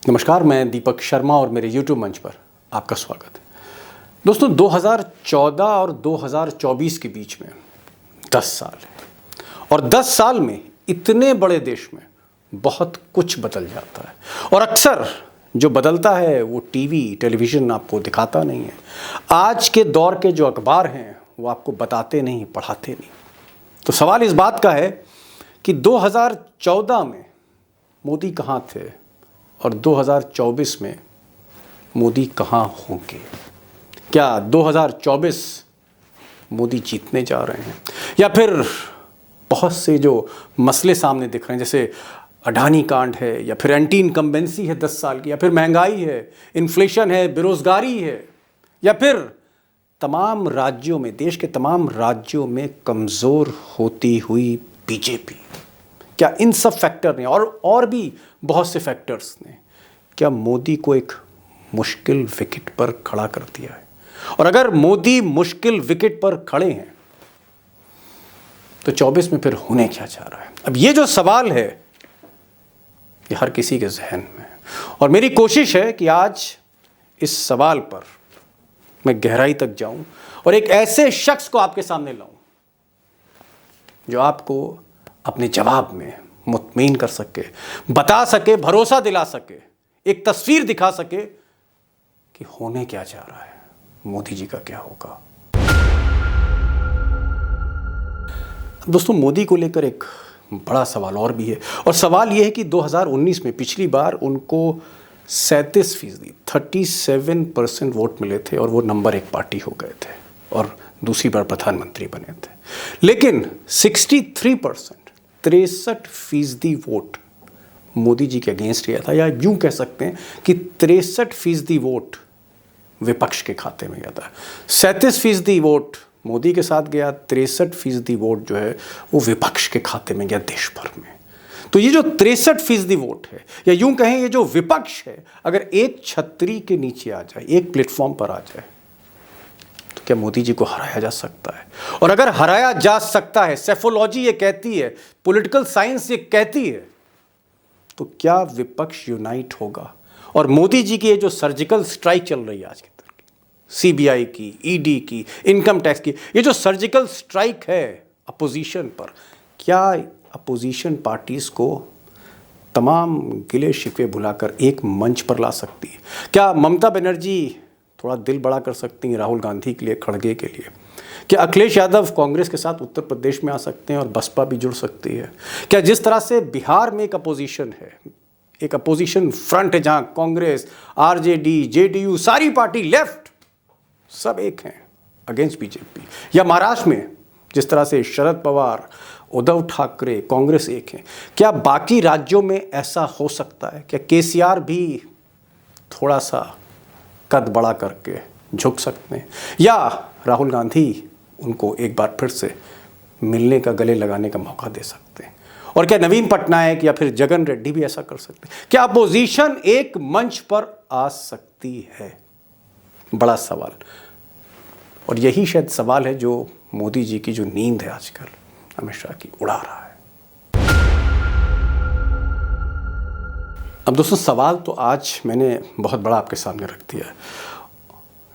नमस्कार, मैं दीपक शर्मा और मेरे YouTube मंच पर आपका स्वागत है। दोस्तों, 2014 और 2024 के बीच में 10 साल है और 10 साल में इतने बड़े देश में बहुत कुछ बदल जाता है और अक्सर जो बदलता है वो टेलीविज़न आपको दिखाता नहीं है। आज के दौर के जो अखबार हैं वो आपको बताते नहीं, पढ़ाते नहीं। तो सवाल इस बात का है कि 2014 में मोदी कहाँ थे और 2024 में मोदी कहाँ होंगे। क्या 2024 मोदी जीतने जा रहे हैं या फिर बहुत से जो मसले सामने दिख रहे हैं, जैसे अडानी कांड है या फिर एंटी इनकम्बेंसी है 10 साल की, या फिर महंगाई है, इन्फ्लेशन है, बेरोजगारी है, या फिर तमाम राज्यों में, देश के तमाम राज्यों में कमज़ोर होती हुई बीजेपी, क्या इन सब फैक्टर ने और भी बहुत से फैक्टर्स ने क्या मोदी को एक मुश्किल विकेट पर खड़ा कर दिया है? और अगर मोदी मुश्किल विकेट पर खड़े हैं तो 24 में फिर होने क्या जा रहा है? अब ये जो सवाल है ये हर किसी के जहन में है और मेरी कोशिश है कि आज इस सवाल पर मैं गहराई तक जाऊं और एक ऐसे शख्स को आपके सामने लाऊं जो आपको अपने जवाब में मुतमईन कर सके, बता सके, भरोसा दिला सके, एक तस्वीर दिखा सके कि होने क्या जा रहा है, मोदी जी का क्या होगा। दोस्तों, मोदी को लेकर एक बड़ा सवाल और भी है और सवाल यह है कि 2019 में पिछली बार उनको 37% वोट मिले थे और वो नंबर 1 पार्टी हो गए थे और दूसरी बार प्रधानमंत्री बने थे। लेकिन 63% वोट मोदी जी के अगेंस्ट गया था, या यूं कह सकते हैं कि 63% वोट विपक्ष के खाते में गया था। 37% वोट मोदी के साथ गया, 63% वोट जो है वो विपक्ष के खाते में गया देश भर में। तो ये जो 63% वोट है, या यूं कहें ये जो विपक्ष है, अगर एक छतरी के नीचे आ जाए, एक प्लेटफॉर्म पर आ जाए, तो क्या मोदी जी को हराया जा सकता है? और अगर हराया जा सकता है, सेफोलॉजी ये कहती है, पॉलिटिकल साइंस ये कहती है, तो क्या विपक्ष यूनाइट होगा? और मोदी जी की ये जो सर्जिकल स्ट्राइक चल रही है आज की तरह की, सीबीआई की, ईडी की, इनकम टैक्स की, ये जो सर्जिकल स्ट्राइक है अपोजिशन पर, क्या अपोजिशन पार्टीज को तमाम गिले शिकवे भुलाकर एक मंच पर ला सकती है? क्या ममता बनर्जी थोड़ा दिल बड़ा कर सकती हैं राहुल गांधी के लिए, खड़गे के लिए? क्या अखिलेश यादव कांग्रेस के साथ उत्तर प्रदेश में आ सकते हैं और बसपा भी जुड़ सकती है? क्या जिस तरह से बिहार में एक अपोजिशन है, एक अपोजिशन फ्रंट है जहां कांग्रेस, आरजेडी, जेडीयू, सारी पार्टी लेफ्ट सब एक हैं अगेंस्ट बीजेपी, या महाराष्ट्र में जिस तरह से शरद पवार, उद्धव ठाकरे, कांग्रेस एक हैं, क्या बाकी राज्यों में ऐसा हो सकता है? क्या केसीआर भी थोड़ा सा कद बड़ा करके झुक सकते हैं, या राहुल गांधी उनको एक बार फिर से मिलने का, गले लगाने का मौका दे सकते हैं? और क्या नवीन पटनायक या फिर जगन रेड्डी भी ऐसा कर सकते हैं? क्या अपोजिशन एक मंच पर आ सकती है? बड़ा सवाल। और यही शायद सवाल है जो मोदी जी की जो नींद है आजकल हमेशा की उड़ा रहा है। अब दोस्तों, सवाल तो आज मैंने बहुत बड़ा आपके सामने रख दिया है,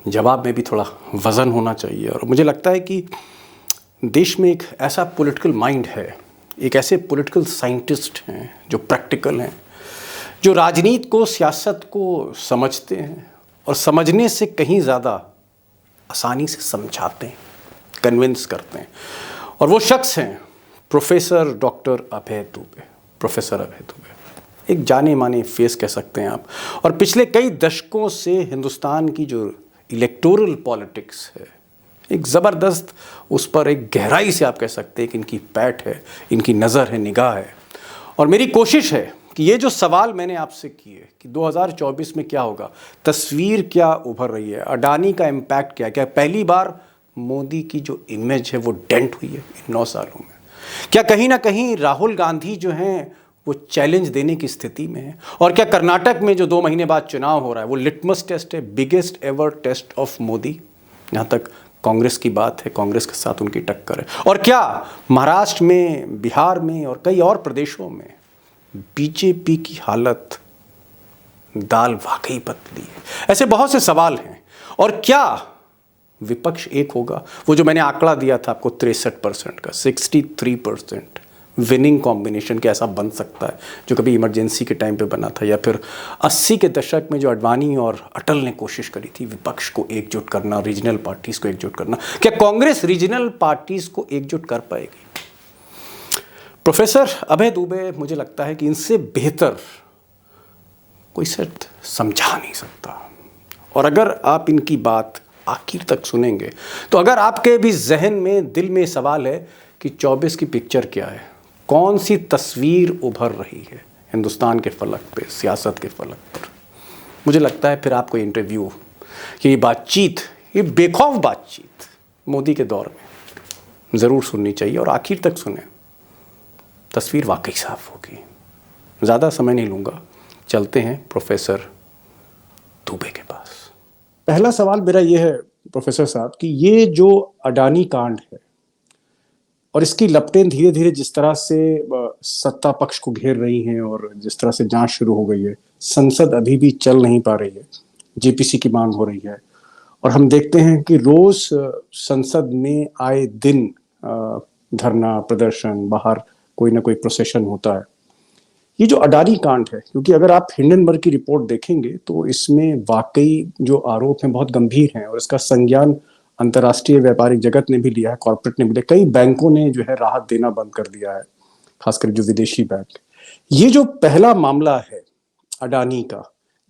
जवाब में भी थोड़ा वज़न होना चाहिए। और मुझे लगता है कि देश में एक ऐसा पॉलिटिकल माइंड है, एक ऐसे पॉलिटिकल साइंटिस्ट हैं जो प्रैक्टिकल हैं, जो राजनीति को, सियासत को समझते हैं और समझने से कहीं ज़्यादा आसानी से समझाते हैं, कन्विंस करते हैं। और वो शख्स हैं प्रोफेसर डॉक्टर अभय दुबे। प्रोफेसर अभय दुबे एक जाने माने फेस कह सकते हैं आप, और पिछले कई दशकों से हिंदुस्तान की जो इलेक्टोरल पॉलिटिक्स है, एक ज़बरदस्त उस पर एक गहराई से आप कह सकते हैं कि इनकी पैठ है, इनकी नज़र है, निगाह है। और मेरी कोशिश है कि ये जो सवाल मैंने आपसे किए कि 2024 में क्या होगा, तस्वीर क्या उभर रही है, अडानी का इम्पैक्ट क्या है, क्या पहली बार मोदी की जो इमेज है वो डेंट हुई है इन 9 सालों में? क्या कहीं ना कहीं राहुल गांधी जो हैं वो चैलेंज देने की स्थिति में है? और क्या कर्नाटक में जो 2 महीने बाद चुनाव हो रहा है वो लिटमस टेस्ट है, biggest ever test of Modi, जहाँ तक कांग्रेस की बात है, कांग्रेस के साथ उनकी टक्कर है? और क्या महाराष्ट्र में, बिहार में और कई और प्रदेशों में बीजेपी की हालत दाल वाकई पतली है। ऐसे बहुत से सवाल हैं। और क्या विपक्ष एक होगा? वो जो मैंने आंकड़ा दिया था आपको 63% का, 63% विनिंग कॉम्बिनेशन के ऐसा बन सकता है जो कभी इमरजेंसी के टाइम पे बना था, या फिर 80 के दशक में जो अडवाणी और अटल ने कोशिश करी थी विपक्ष को एकजुट करना, रीजनल पार्टीज को एकजुट करना। क्या कांग्रेस रीजनल पार्टीज को एकजुट कर पाएगी? प्रोफेसर अभय दुबे, मुझे लगता है कि इनसे बेहतर कोई शायद समझा नहीं सकता। और अगर आप इनकी बात आखिर तक सुनेंगे तो अगर आपके भी जहन में, दिल में सवाल है कि 24 की पिक्चर क्या है, कौन सी तस्वीर उभर रही है हिंदुस्तान के फलक पे, सियासत के फलक पर, मुझे लगता है फिर आपको इंटरव्यू, ये बातचीत, ये बेखौफ बातचीत मोदी के दौर में ज़रूर सुननी चाहिए। और आखिर तक सुने, तस्वीर वाकई साफ होगी। ज़्यादा समय नहीं लूँगा, चलते हैं प्रोफेसर दुबे के पास। पहला सवाल मेरा ये है प्रोफेसर साहब कि ये जो अडानी कांड है और इसकी लपटें धीरे धीरे जिस तरह से सत्ता पक्ष को घेर रही हैं और जिस तरह से जांच शुरू हो गई है, संसद अभी भी चल नहीं पा रही है, जेपीसी की मांग हो रही है, और हम देखते हैं कि रोज संसद में आए दिन धरना प्रदर्शन, बाहर कोई ना कोई प्रोसेशन होता है। ये जो अडानी कांड है, क्योंकि अगर आप हिंडनबर्ग की रिपोर्ट देखेंगे तो इसमें वाकई जो आरोप हैं बहुत गंभीर हैं और इसका संज्ञान अंतर्राष्ट्रीय व्यापारिक जगत ने भी लिया है, कॉर्पोरेट ने भी लिया, कई बैंकों ने जो है राहत देना बंद कर दिया है, खासकर जो विदेशी बैंक। ये जो पहला मामला है अडानी का,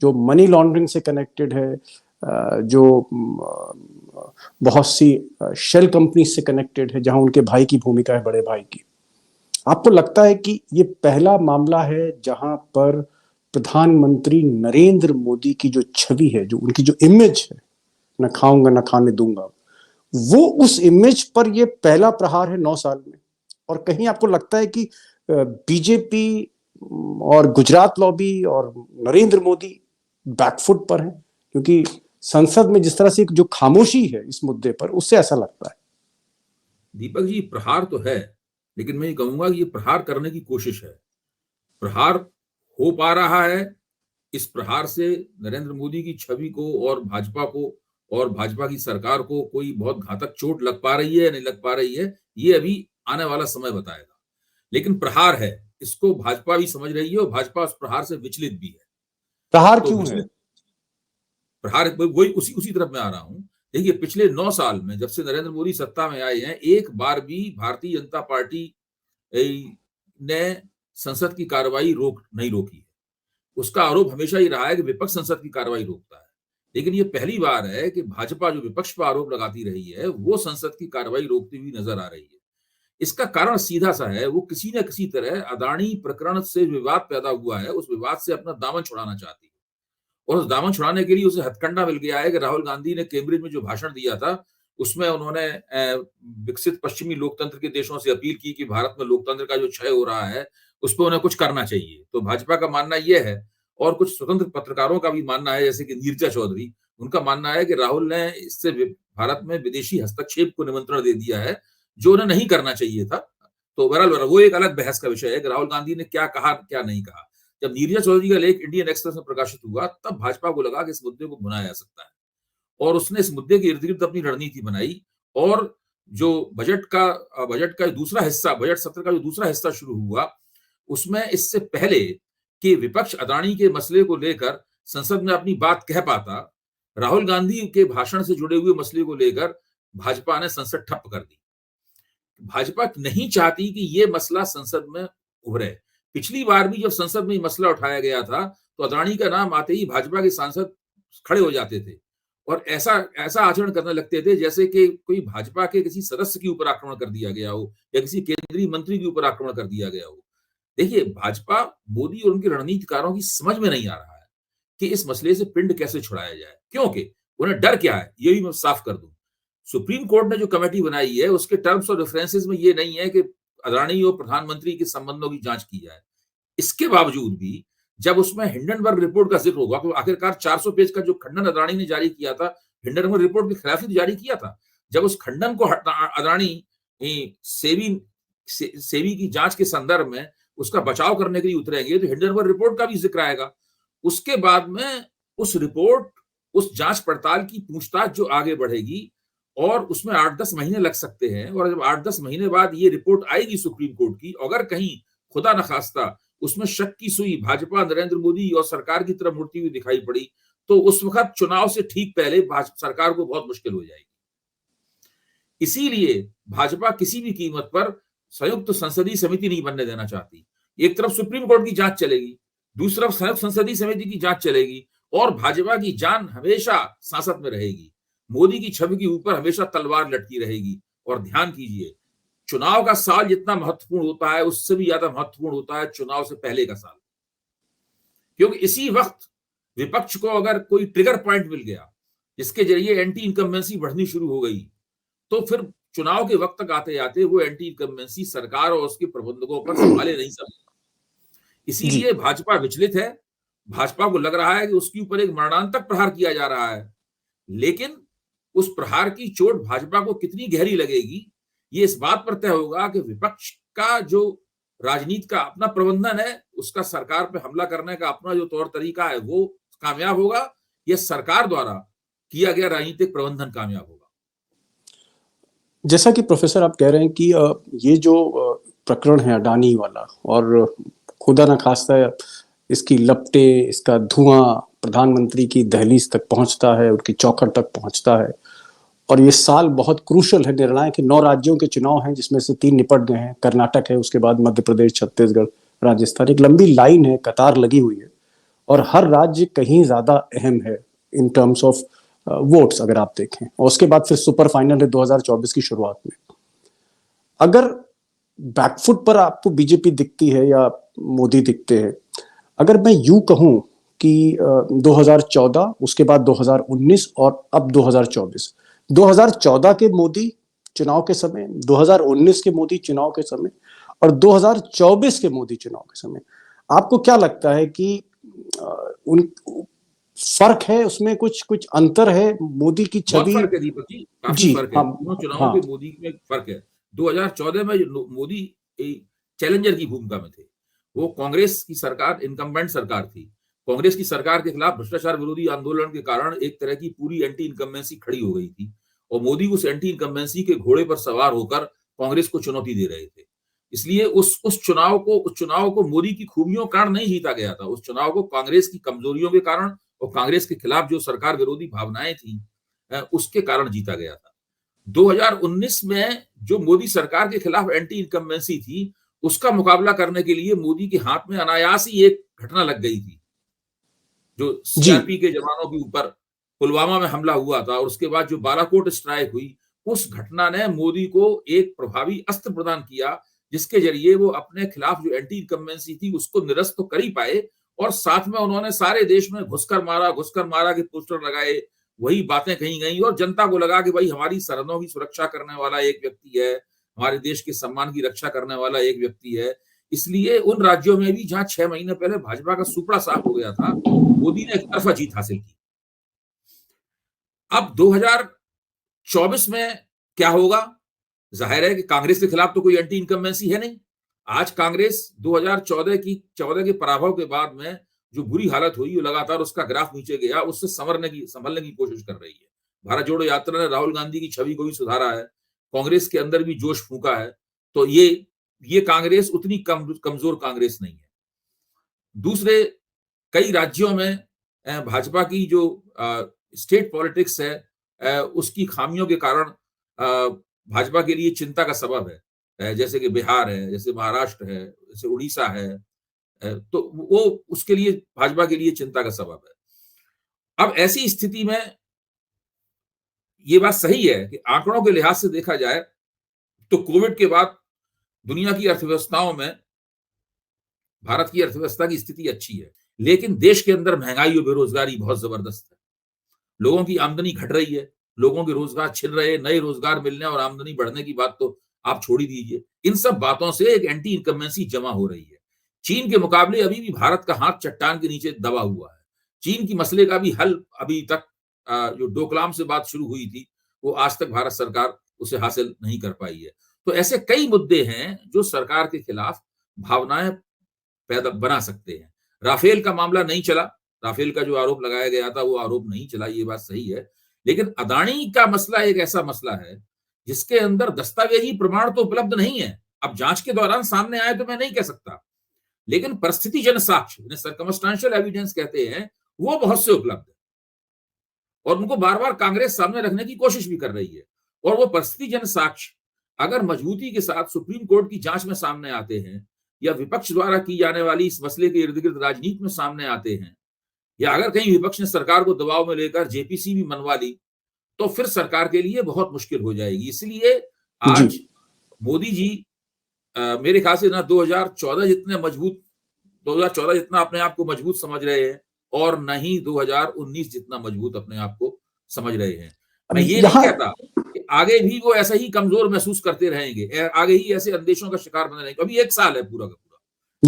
जो मनी लॉन्ड्रिंग से कनेक्टेड है, जो बहुत सी शेल कंपनी से कनेक्टेड है, जहां उनके भाई की भूमिका है, बड़े भाई की, आपको लगता है कि ये पहला मामला है जहां पर प्रधानमंत्री नरेंद्र मोदी की जो छवि है, जो उनकी जो इमेज है, न खाऊंगा न खाने दूंगा, वो उस इमेज पर ये पहला प्रहार है 9 साल में? और कहीं आपको लगता है कि बीजेपी और गुजरात लॉबी और नरेंद्र मोदी बैकफुट पर है? क्योंकि संसद में जिस तरह से जो खामोशी है इस मुद्दे पर, उससे ऐसा लगता है। दीपक जी, प्रहार तो है, लेकिन मैं ये कहूंगा कि ये प्रहार करने की कोशिश है। प्रहार हो पा रहा है। इस प्रहार से नरेंद्र मोदी की छवि को और भाजपा को और भाजपा की सरकार को कोई बहुत घातक चोट लग पा रही है या नहीं लग पा रही है, ये अभी आने वाला समय बताएगा। लेकिन प्रहार है, इसको भाजपा भी समझ रही है और भाजपा उस प्रहार से विचलित भी है। प्रहार तो क्यों है? प्रहार वही उसी तरफ मैं आ रहा हूं। देखिए, पिछले 9 साल में जब से नरेंद्र मोदी सत्ता में आए हैं, एक बार भी भारतीय जनता पार्टी ने संसद की कार्रवाई नहीं रोकी है। उसका आरोप हमेशा ही रहा है कि विपक्ष संसद की कार्रवाई रोकता है। लेकिन ये पहली बार है कि भाजपा जो विपक्ष पर आरोप लगाती रही है, वो संसद की कार्रवाई रोकती हुई नजर आ रही है। इसका कारण सीधा सा है, वो किसी न किसी तरह अडानी प्रकरण से विवाद पैदा हुआ है, उस विवाद से अपना दामन छुड़ाना चाहती है। और उस दामन छुड़ाने के लिए उसे हथकंडा मिल गया है कि राहुल गांधी ने कैम्ब्रिज में जो भाषण दिया था, उसमें उन्होंने विकसित पश्चिमी लोकतंत्र के देशों से अपील की कि भारत में लोकतंत्र का जो क्षय हो रहा है, उस पर उन्हें कुछ करना चाहिए। तो भाजपा का मानना यह है, और कुछ स्वतंत्र पत्रकारों का भी मानना है, जैसे कि नीरजा चौधरी, उनका मानना है कि राहुल ने इससे भारत में विदेशी हस्तक्षेप को निमंत्रण दे दिया है, जो उन्हें नहीं करना चाहिए था। तो बहरहाल वो एक अलग बहस का विषय है कि राहुल गांधी ने क्या कहा, क्या नहीं कहा। जब नीरजा चौधरी का लेख इंडियन एक्सप्रेस में प्रकाशित हुआ, तब भाजपा को लगा कि इस मुद्दे को भुनाया जा सकता है, और उसने इस मुद्दे के इर्द गिर्द अपनी रणनीति बनाई। और जो बजट का दूसरा हिस्सा, बजट सत्र का जो दूसरा हिस्सा शुरू हुआ, उसमें इससे पहले कि विपक्ष अडानी के मसले को लेकर संसद में अपनी बात कह पाता, राहुल गांधी के भाषण से जुड़े हुए मसले को लेकर भाजपा ने संसद ठप्प कर दी। भाजपा नहीं चाहती कि ये मसला संसद में उभरे। पिछली बार भी जब संसद में मसला उठाया गया था, तो अडानी का नाम आते ही भाजपा के सांसद खड़े हो जाते थे और ऐसा आचरण करने लगते थे जैसे कि कोई भाजपा के किसी सदस्य के ऊपर आक्रमण कर दिया गया हो या किसी केंद्रीय मंत्री के ऊपर आक्रमण कर दिया गया हो। देखिए, भाजपा, मोदी और उनके रणनीतिकारों की समझ में नहीं आ रहा है कि इस मसले से पिंड कैसे छुड़ाया जाए। क्योंकि उन्हें डर क्या है, ये भी मैं साफ कर दूं। सुप्रीम कोर्ट ने जो कमेटी बनाई है, उसके टर्म्स और रेफरेंसेस में ये नहीं है कि अडानी और प्रधानमंत्री के संबंधों की जांच की जाए। इसके बावजूद भी जब उसमें हिंडनबर्ग रिपोर्ट का जिक्र होगा, तो आखिरकार 400 पेज का जो खंडन अडानी ने जारी किया था, हिंडनबर्ग रिपोर्ट के खिलाफ ही जारी किया था। जब उस खंडन को अडानी सेबी की जांच के संदर्भ में उसका बचाव करने के लिए उतरेंगे, तो हिंडनबर्ग रिपोर्ट का भी जिक्र आएगा। उसके बाद में उस रिपोर्ट, उस जांच पड़ताल की पूछताछ जो आगे बढ़ेगी और उसमें 8-10 महीने लग सकते हैं। और जब 8-10 महीने बाद ये रिपोर्ट आएगी सुप्रीम कोर्ट की, अगर कहीं खुदा न खास्ता उसमें शक की सुई भाजपा, नरेंद्र मोदी और सरकार की तरफ मुड़ती हुई दिखाई पड़ी, तो उस वक्त चुनाव से ठीक पहले भाजपा सरकार को बहुत मुश्किल हो जाएगी। इसीलिए भाजपा किसी भी कीमत पर संयुक्त संसदीय समिति नहीं बनने देना चाहती। एक तरफ सुप्रीम कोर्ट की जांच चलेगी, दूसरी तरफ संयुक्त संसदीय समिति की जांच चलेगी और भाजपा की जान हमेशा सांसद में रहेगी। मोदी की छवि के ऊपर हमेशा तलवार लटकी रहेगी। और ध्यान कीजिए, चुनाव का साल जितना महत्वपूर्ण होता है, उससे भी ज्यादा महत्वपूर्ण होता है चुनाव से पहले का साल, क्योंकि इसी वक्त विपक्ष को अगर कोई ट्रिगर पॉइंट मिल गया जिसके जरिए एंटी इनकम्बेंसी बढ़नी शुरू हो गई, तो फिर चुनाव के वक्त तक आते आते वो एंटी इनकम्बेंसी सरकार और उसके प्रबंधकों पर संभाले नहीं सकते। इसीलिए भाजपा विचलित है। भाजपा को लग रहा है कि उसके ऊपर एक मरणांतक प्रहार किया जा रहा है, लेकिन उस प्रहार की चोट भाजपा को कितनी गहरी लगेगी, ये इस बात पर तय होगा कि विपक्ष का जो राजनीति का अपना प्रबंधन है, उसका सरकार पे हमला करने का अपना जो तौर तरीका है, वो कामयाब होगा या सरकार द्वारा किया गया राजनीतिक प्रबंधन कामयाब होगा। जैसा कि प्रोफेसर आप कह रहे हैं कि ये जो प्रकरण है अडानी वाला, और खुदा न खास्ता इसकी लपटे, इसका धुआं प्रधानमंत्री की दहलीज तक पहुंचता है, उनकी चौखट तक पहुंचता है, और ये साल बहुत क्रूशल है, निर्णायक है। 9 राज्यों के चुनाव हैं जिसमें से 3 निपट गए हैं, कर्नाटक है, उसके बाद मध्य प्रदेश, छत्तीसगढ़, राजस्थान। एक लंबी लाइन है, कतार लगी हुई है, और हर राज्य कहीं ज्यादा अहम है इन टर्म्स ऑफ वोट्स अगर आप देखें। और उसके बाद फिर सुपर फाइनल है 2024 की शुरुआत में। अगर बैकफुट पर आपको बीजेपी दिखती है या मोदी दिखते हैं, अगर मैं यूं कहूं कि 2014, उसके बाद 2019 और अब 2024, 2014 के मोदी चुनाव के समय, 2019 के मोदी चुनाव के समय और 2024 के मोदी चुनाव के समय, आपको क्या लगता है कि उन फर्क है, उसमें कुछ अंतर है? मोदी की छवि, बहुत फर्क है दीपक जी, काफी फर्क है। दोनों चुनावों के मोदी में फर्क है। 2014 में मोदी चैलेंजर की भूमिका में थे। वो कांग्रेस की सरकार, इनकम्बेंट सरकार थी। कांग्रेस की सरकार के खिलाफ भ्रष्टाचार विरोधी आंदोलन के कारण एक तरह की पूरी एंटी इनकम्बेंसी खड़ी हो गई थी, और मोदी उस एंटी इनकम्बेंसी के घोड़े पर सवार होकर कांग्रेस को चुनौती दे रहे थे। इसलिए उस चुनाव को मोदी की खूबियों कारण नहीं जीता गया था। उस चुनाव को कांग्रेस की कमजोरियों के कारण और कांग्रेस के खिलाफ जो सरकार विरोधी भावनाएं थी, उसके कारण जीता गया था। 2019 में जो मोदी सरकार के खिलाफ एंटी इनकम्बेंसी थी, उसका मुकाबला करने के लिए मोदी के हाथ में अनायास ही एक घटना लग गई थी, जो सीआरपी के जवानों के ऊपर पुलवामा में हमला हुआ था, और उसके बाद जो बालाकोट स्ट्राइक हुई, उस घटना ने मोदी को एक प्रभावी अस्त्र प्रदान किया, जिसके जरिए वो अपने खिलाफ जो एंटी इनकम्बेंसी थी उसको निरस्त तो कर ही पाए, और साथ में उन्होंने सारे देश में घुसकर मारा के पोस्टर लगाए, वही बातें कही गई, और जनता को लगा कि भाई हमारी सरहदों की सुरक्षा करने वाला एक व्यक्ति है, हमारे देश के सम्मान की रक्षा करने वाला एक व्यक्ति है। इसलिए उन राज्यों में भी जहां 6 महीने पहले भाजपा का सुपड़ा साफ हो गया था, मोदी ने एक तरफा जीत हासिल की। अब 2024 में क्या होगा? जाहिर है कि कांग्रेस के खिलाफ तो कोई एंटी इनकम्बेंसी है नहीं। आज कांग्रेस 2014 के पराभव के बाद में जो बुरी हालत हुई, वो लगातार उसका ग्राफ नीचे गया, उससे संभलने की कोशिश कर रही है। भारत जोड़ो यात्रा ने राहुल गांधी की छवि को भी सुधारा है, कांग्रेस के अंदर भी जोश फूंका है, तो ये कांग्रेस उतनी कमजोर कांग्रेस नहीं है। दूसरे कई राज्यों में भाजपा की जो स्टेट पॉलिटिक्स है, उसकी खामियों के कारण भाजपा के लिए चिंता का सबब है, जैसे कि बिहार है, जैसे महाराष्ट्र है, जैसे उड़ीसा है, तो वो उसके लिए भाजपा के लिए चिंता का सबब है। अब ऐसी स्थिति में ये बात सही है कि आंकड़ों के लिहाज से देखा जाए तो कोविड के बाद दुनिया की अर्थव्यवस्थाओं में भारत की अर्थव्यवस्था की स्थिति अच्छी है, लेकिन देश के अंदर महंगाई और बेरोजगारी बहुत जबरदस्त है। लोगों की आमदनी घट रही है, लोगों के रोजगार छिन रहे, नए रोजगार मिलने और आमदनी बढ़ने की बात तो आप छोड़ ही दीजिए। इन सब बातों से एक एंटी इनकम्बेंसी जमा हो रही है। चीन के मुकाबले अभी भी भारत का हाथ चट्टान के नीचे दबा हुआ है। चीन की मसले का भी हल अभी तक, जो डोकलाम से बात शुरू हुई थी, वो आज तक भारत सरकार उसे हासिल नहीं कर पाई है। तो ऐसे कई मुद्दे हैं जो सरकार के खिलाफ भावनाएं पैदा बना सकते हैं। राफेल का मामला नहीं चला, राफेल का जो आरोप लगाया गया था वो आरोप नहीं चला, ये बात सही है। लेकिन अदानी का मसला एक ऐसा मसला है जिसके अंदर दस्तावेजी प्रमाण तो उपलब्ध नहीं है। अब जांच के दौरान सामने आए तो मैं नहीं कह सकता, लेकिन परिस्थितिजन्य साक्ष्य, सर्कमस्टेंशियल एविडेंस कहते हैं, वो बहुत से उपलब्ध है और उनको बार बार कांग्रेस सामने रखने की कोशिश भी कर रही है। और वो परिस्थितिजन्य साक्ष्य अगर मजबूती के साथ सुप्रीम कोर्ट की जांच में सामने आते हैं या विपक्ष द्वारा की जाने वाली इस मसले के इर्द गिर्द राजनीति में सामने आते हैं, या अगर कहीं विपक्ष ने सरकार को दबाव में लेकर जेपीसी भी मनवा ली, तो फिर सरकार के लिए बहुत मुश्किल हो जाएगी। इसलिए आज मोदी जी मेरे ख्याल से ना 2014 जितना अपने आप को मजबूत समझ रहे हैं और न ही 2019 जितना मजबूत अपने आप को समझ रहे हैं। मैं ये नहीं कहता कि आगे भी वो ऐसा ही कमजोर महसूस करते रहेंगे, आगे ही ऐसे अंदेशों का शिकार बने रहेंगे। अभी 1 साल है पूरा का पूरा,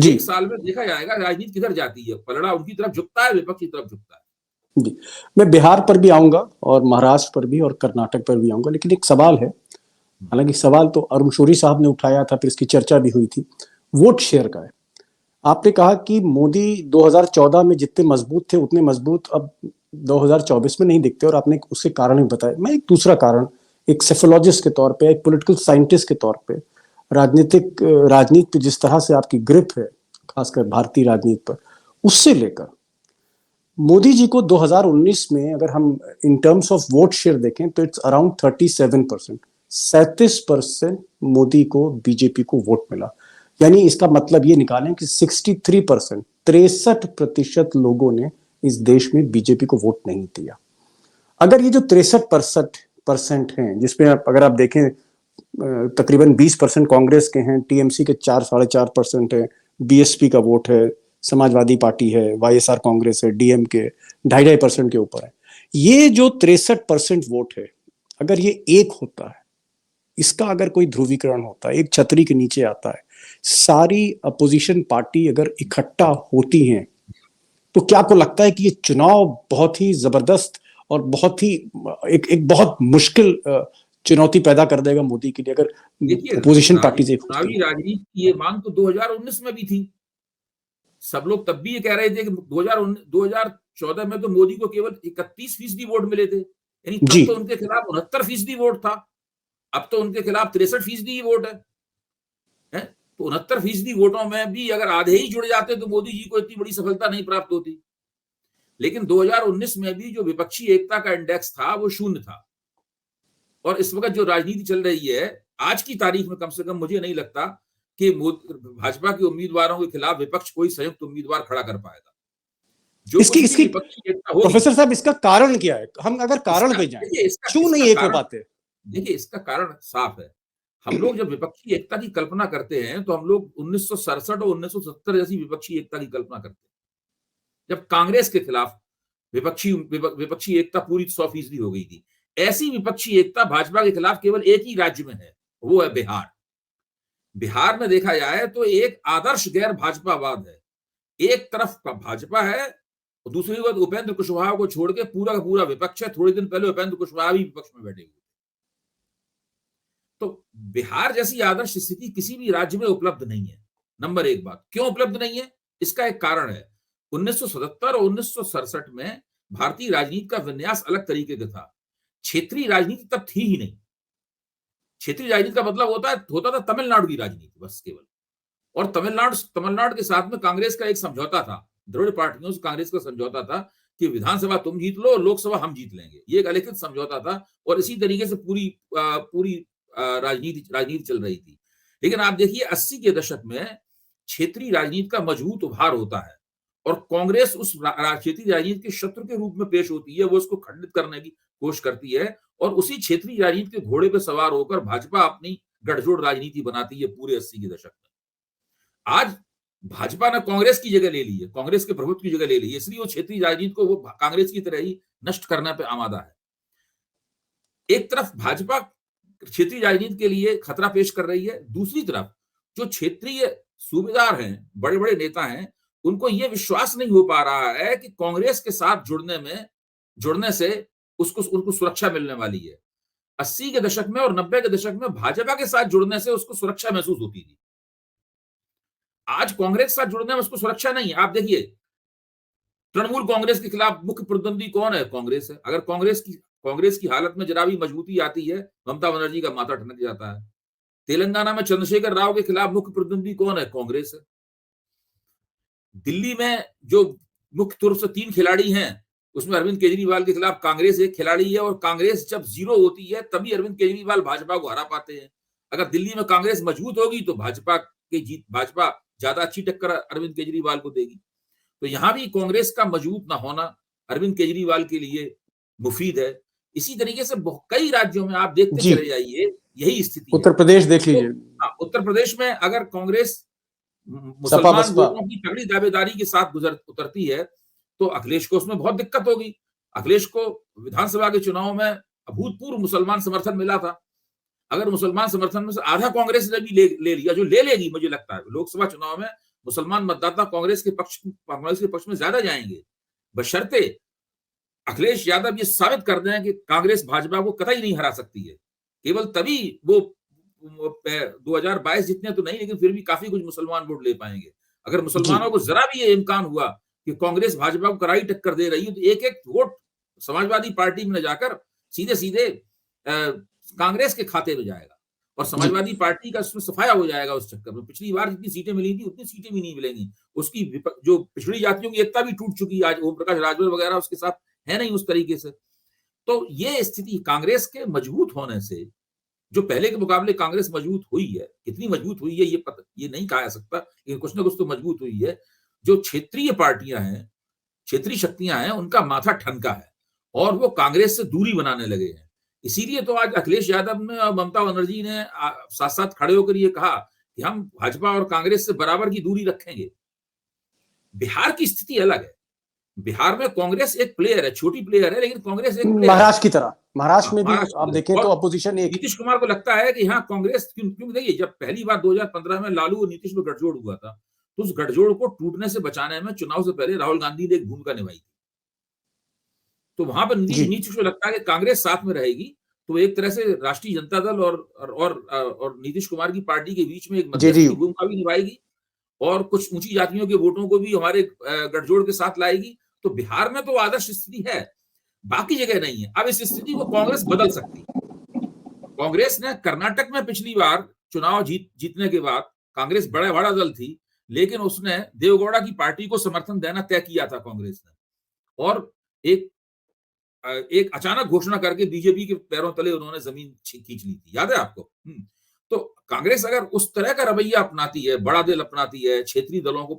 1 साल में देखा जाएगा राजनीति किधर जाती है, पलड़ा उनकी तरफ झुकता है, विपक्ष की तरफ झुकता है। जी, मैं बिहार पर भी आऊंगा और महाराष्ट्र पर भी और कर्नाटक पर भी आऊंगा, लेकिन एक सवाल है, हालांकि सवाल तो अरुण शौरी साहब ने उठाया था, फिर इसकी चर्चा भी हुई थी, वोट शेयर का है। आपने कहा कि मोदी 2014 में जितने मजबूत थे उतने मजबूत अब 2024 में नहीं दिखते, और आपने उसके कारण भी बताया। मैं एक दूसरा कारण, एक सेफोलॉजिस्ट के तौर पे, एक पॉलिटिकल साइंटिस्ट के तौर पे, राजनीति पे जिस तरह से आपकी ग्रिप है, खासकर भारतीय राजनीति पर, उससे लेकर मोदी जी को 2019 में अगर हम in terms of vote share देखें तो इट्स अराउंड 37%, 37% मोदी को, बीजेपी को वोट मिला। यानी इसका मतलब ये निकालें कि 63%, 63% लोगों ने इस देश में बीजेपी को वोट नहीं दिया। अगर ये जो 63% हैं, जिसमें अगर आप देखें तकरीबन 20% कांग्रेस के हैं, टीएमसी के 4-4.5% है, बीएसपी का वोट है, समाजवादी पार्टी है, वाईएसआर कांग्रेस है, डीएमके 2.5% के ऊपर है। ये जो 63% वोट है, अगर ये एक होता है, इसका अगर कोई ध्रुवीकरण होता है, एक छतरी के नीचे आता है, सारी अपोजिशन पार्टी अगर इकट्ठा होती हैं, तो क्या आपको लगता है कि ये चुनाव बहुत ही जबरदस्त और बहुत ही एक बहुत मुश्किल चुनौती पैदा कर देगा मोदी के लिए, अगर अपोजिशन पार्टी से? चुनावी राजनीति की ये मांग तो 2019 में भी थी। सब लोग तब भी ये कह रहे थे कि 2014 में तो मोदी को केवल 31% वोट मिले थे, यानी तब तो उनके खिलाफ 69% वोट था, अब तो उनके खिलाफ 63% ही वोट है? तो 69% वोटों में भी अगर आधे ही जुड़ जाते तो मोदी जी को इतनी बड़ी सफलता नहीं प्राप्त होती। लेकिन 2019 में भी जो विपक्षी एकता का इंडेक्स था वो 0 था, और इस वक्त जो राजनीति चल रही है आज की तारीख में, कम से कम मुझे नहीं लगता कि भाजपा के उम्मीदवारों के खिलाफ विपक्ष कोई संयुक्त उम्मीदवार खड़ा कर पाएगा। जो इसकी प्रोफेसर साहब, इसका कारण क्या है? हम अगर कारण पे जाएं, क्यों नहीं एक हो पाते? देखिए, इसका कारण साफ है। हम लोग जब विपक्षी एकता की कल्पना करते हैं तो हम लोग 1967 और 1970 जैसी विपक्षी एकता की कल्पना करते हैं, जब कांग्रेस के खिलाफ विपक्षी एकता पूरी 100% हो गई थी। ऐसी विपक्षी एकता भाजपा के खिलाफ केवल एक ही राज्य में है, वो है बिहार। बिहार में देखा जाए तो एक आदर्श गैर भाजपावाद है। एक तरफ भाजपा है और दूसरी तरफ उपेंद्र कुशवाहा को छोड़ के पूरा का पूरा विपक्ष है। थोड़े दिन पहले उपेंद्र कुशवाहा भी विपक्ष में बैठे हुए। तो बिहार जैसी आदर्श स्थिति किसी भी राज्य में उपलब्ध नहीं है। नंबर 1 बात, क्यों उपलब्ध नहीं है? इसका एक कारण है। 1977 और 1967 में भारतीय राजनीति का विन्यास अलग तरीके का था। क्षेत्रीय राजनीति तब थी ही नहीं। क्षेत्रीय राजनीति का मतलब होता था तमिलनाडु की राजनीति, बस केवल। और तमिलनाडु के साथ में कांग्रेस का एक समझौता था, द्रविड़ पार्टियों से कांग्रेस का समझौता था कि विधानसभा तुम जीत लो, लोकसभा हम जीत लेंगे। ये एक अलिखित समझौता था और इसी तरीके से पूरी राजनीति चल रही थी। लेकिन आप देखिए 80 के दशक में क्षेत्रीय राजनीति का मजबूत उभार होता है और कांग्रेस उस क्षेत्रीय राजनीति के शत्रु के रूप में पेश होती है। वो उसको खंडित करने की कोशिश करती है और उसी क्षेत्रीय राजनीति के घोड़े पे सवार होकर भाजपा अपनी गठजोड़ राजनीति बनाती है पूरे 80 के दशक में। आज भाजपा ने कांग्रेस की जगह ले ली है, कांग्रेस के प्रभुत्व की जगह ले ली है, इसलिए वो क्षेत्रीय राजनीति को वो कांग्रेस की तरह ही नष्ट करने पे आमादा है। एक तरफ भाजपा क्षेत्रीय राजनीति के लिए खतरा पेश कर रही है, दूसरी तरफ जो क्षेत्रीय सूबेदार हैं, बड़े बड़े नेता हैं, उनको यह विश्वास नहीं हो पा रहा है कि कांग्रेस के साथ जुड़ने से उनको सुरक्षा मिलने वाली है। 80 के दशक में और 90 के दशक में भाजपा के साथ जुड़ने से उसको सुरक्षा महसूस होती थी। आज कांग्रेस के साथ जुड़ने में उसको सुरक्षा नहीं है। आप देखिए तृणमूल कांग्रेस के खिलाफ मुख्य प्रतिद्वंदी कौन है? कांग्रेस है। अगर कांग्रेस की हालत में जरा भी मजबूती आती है, ममता बनर्जी का माथा ठनक जाता है। तेलंगाना में चंद्रशेखर राव के खिलाफ मुख्य प्रतिद्वंदी कौन है? कांग्रेस है। दिल्ली में जो मुख्य तौर से 3 खिलाड़ी हैं, उसमें अरविंद केजरीवाल के खिलाफ कांग्रेस एक खिलाड़ी है, और कांग्रेस जब 0 होती है तभी अरविंद केजरीवाल भाजपा को हरा पाते हैं। अगर दिल्ली में कांग्रेस मजबूत होगी तो भाजपा ज्यादा अच्छी टक्कर अरविंद केजरीवाल को देगी। तो यहां भी कांग्रेस का मजबूत ना होना अरविंद केजरीवाल के लिए मुफीद है। इसी तरीके से कई राज्यों में आप देखते चले जाइए, यही स्थिति उत्तर प्रदेश देख लीजिए। उत्तर प्रदेश में अगर कांग्रेस मुसलमान वोटों की तगड़ी दावेदारी के साथ उतरती है तो अखिलेश को उसमें बहुत दिक्कत होगी। अखिलेश को विधानसभा के चुनाव में अभूतपूर्व मुसलमान समर्थन मिला था। अगर मुसलमान समर्थन में से आधा कांग्रेस ने भी ले लिया, जो ले लेगी, मुझे लगता है लोकसभा चुनाव में मुसलमान मतदाता कांग्रेस के पक्ष में ज्यादा जाएंगे, बशर्ते अखिलेश यादव ये साबित कर दें कि कांग्रेस भाजपा को कतई नहीं हरा सकती है। केवल तभी वो 2022 जितने तो नहीं, लेकिन फिर भी काफी कुछ मुसलमान वोट ले पाएंगे। अगर मुसलमानों को जरा भी ये इम्कान हुआ कि कांग्रेस भाजपा को करारी टक्कर दे रही है, तो एक एक वोट समाजवादी पार्टी में न जाकर सीधे सीधे कांग्रेस के खाते में जाएगा, और समाजवादी पार्टी का उसमें सफाया हो जाएगा उस चक्कर में। पिछली बार जितनी सीटें मिली थी उतनी सीटें भी नहीं मिलेंगी। उसकी जो पिछड़ी जातियों की एकता भी टूट चुकी है, आज ओम प्रकाश राजभर वगैरह उसके साथ है नहीं उस तरीके से। तो ये स्थिति कांग्रेस के मजबूत होने से, जो पहले के मुकाबले कांग्रेस मजबूत हुई है, कितनी मजबूत हुई है ये नहीं कहा जा सकता, लेकिन कुछ ना कुछ तो मजबूत हुई है। जो क्षेत्रीय पार्टियां हैं, क्षेत्रीय शक्तियां हैं, उनका माथा ठनका है और वो कांग्रेस से दूरी बनाने लगे हैं। इसीलिए तो आज अखिलेश यादव ने और ममता बनर्जी ने साथ साथ खड़े होकर ये कहा कि हम भाजपा और कांग्रेस से बराबर की दूरी रखेंगे। बिहार की स्थिति अलग है। बिहार में कांग्रेस एक प्लेयर है, छोटी प्लेयर है, लेकिन कांग्रेस एक महाराष्ट्र की तरह, महाराष्ट्र में भी आप देखें तो अपोजिशन एक। नीतीश कुमार को लगता है कि यहाँ कांग्रेस क्यों देखिए, जब पहली बार 2015 में लालू और नीतीश में गठजोड़ हुआ था, तो उस गठजोड़ को टूटने से बचाने में चुनाव से पहले राहुल गांधी ने एक भूमिका निभाई थी। तो वहां पर नीतीश को लगता है कि कांग्रेस साथ में रहेगी, तो एक तरह से राष्ट्रीय जनता दल और नीतीश कुमार की पार्टी के बीच में एक मध्यस्थी भूमिका भी निभाएगी, और कुछ ऊंची जातियों के वोटों को भी हमारे गठजोड़ के साथ लाएगी। तो बिहार में तो आदर्श स्थिति है, बाकी जगह नहीं है। अब इस स्थिति को कांग्रेस बदल सकती है। कांग्रेस ने कर्नाटक में पिछली बार चुनाव जीतने के बाद, कांग्रेस बड़ा दल थी, लेकिन उसने देवगौड़ा की पार्टी को समर्थन देना तय किया था कांग्रेस ने, और एक अचानक घोषणा करके बीजेपी के पैरों तले उन्होंने जमीन खींच ली थी, याद है आपको? तो कांग्रेस अगर उस तरह का रवैया अपनाती है, बड़ा दिल अपनाती है, क्षेत्रीय दलों को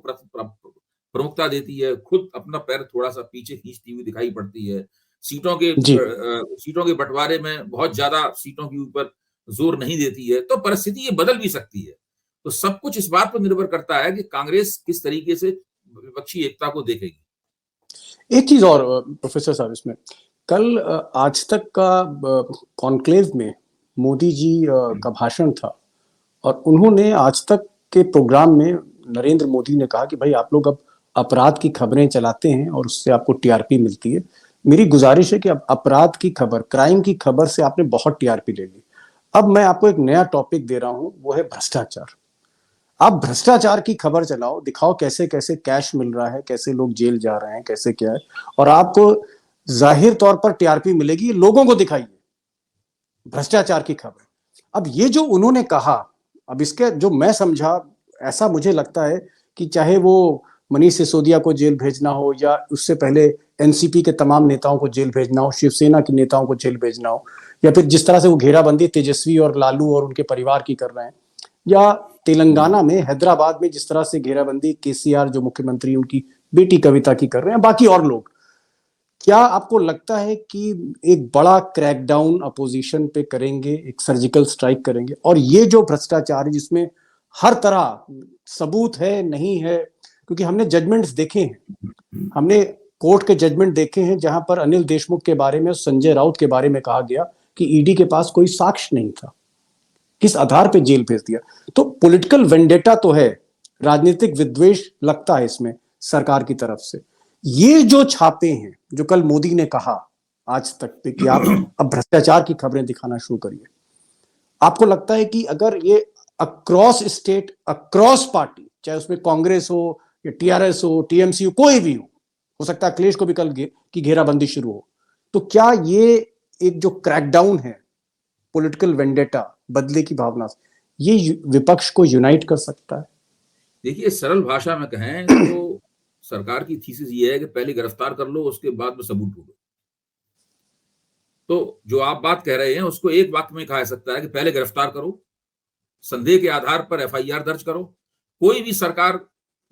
प्रमुखता देती है, खुद अपना पैर थोड़ा सा पीछे खींचती हुई दिखाई पड़ती है, सीटों के बंटवारे में बहुत ज्यादा सीटों के ऊपर जोर नहीं देती है, तो परिस्थिति ये बदल भी सकती है। तो सब कुछ इस बात पर निर्भर करता है कि कांग्रेस किस तरीके से विपक्षी एकता को देखेगी। एक चीज और प्रोफेसर साहब, इसमें कल आज तक का कॉन्क्लेव में मोदी जी का भाषण था, और उन्होंने आज तक के प्रोग्राम में नरेंद्र मोदी ने कहा कि भाई आप लोग अब अपराध की खबरें चलाते हैं और उससे आपको टीआरपी मिलती है। मेरी गुजारिश है कि अब अपराध की खबर, क्राइम की खबर से आपने बहुत टीआरपी ले ली। अब मैं आपको एक नया टॉपिक दे रहा हूं, वो है भ्रष्टाचार। आप भ्रष्टाचार की खबर चलाओ, दिखाओ कैसे कैसे कैश मिल रहा है, कैसे लोग जेल जा रहे हैं, कैसे क्या है, और आपको जाहिर तौर पर टीआरपी मिलेगी। लोगों को दिखाइए भ्रष्टाचार की खबर। अब ये जो उन्होंने कहा, अब इसके जो मैं समझा, ऐसा मुझे लगता है कि चाहे वो मनीष सिसोदिया को जेल भेजना हो, या उससे पहले एनसीपी के तमाम नेताओं को जेल भेजना हो, शिवसेना के नेताओं को जेल भेजना हो, या फिर जिस तरह से वो घेराबंदी तेजस्वी और लालू और उनके परिवार की कर रहे हैं, या तेलंगाना में हैदराबाद में जिस तरह से घेराबंदी केसीआर जो मुख्यमंत्री उनकी बेटी कविता की कर रहे हैं, बाकी और लोग, क्या आपको लगता है कि एक बड़ा क्रैकडाउन अपोजिशन पे करेंगे, एक सर्जिकल स्ट्राइक करेंगे? और ये जो भ्रष्टाचार है जिसमें हर तरह सबूत है नहीं है, क्योंकि हमने जजमेंट्स देखे हैं, हमने कोर्ट के जजमेंट देखे हैं जहां पर अनिल देशमुख के बारे में, संजय राउत के बारे में कहा गया कि ईडी के पास कोई साक्ष्य नहीं था, किस आधार पे जेल भेज दिया। तो पॉलिटिकल वेंडेटा तो है, राजनीतिक विद्वेष लगता है इसमें सरकार की तरफ से। ये जो छापे हैं, जो कल मोदी ने कहा आज तक पे कि आप अब भ्रष्टाचार की खबरें दिखाना शुरू करिए, आपको लगता है कि अगर ये अक्रॉस स्टेट, अक्रॉस पार्टी, चाहे उसमें कांग्रेस हो या टीआरएस हो, टीएमसी हो, कोई भी हो, हो सकता है अखिलेश को भी कल की घेराबंदी शुरू हो। तो क्या ये एक जो क्रैकडाउन है पॉलिटिकल वेंडेटा, बदले की भावना से, ये विपक्ष को यूनाइट कर सकता है? देखिए, सरल भाषा में कहें तो सरकार की थीसिस ये है कि पहले गिरफ्तार कर लो, उसके बाद में सबूत ढूंढो। तो जो आप बात कह रहे हैं उसको एक वाक्य में कहा जा सकता है कि पहले गिरफ्तार करो, संदेह के आधार पर एफआईआर दर्ज करो। कोई भी सरकार,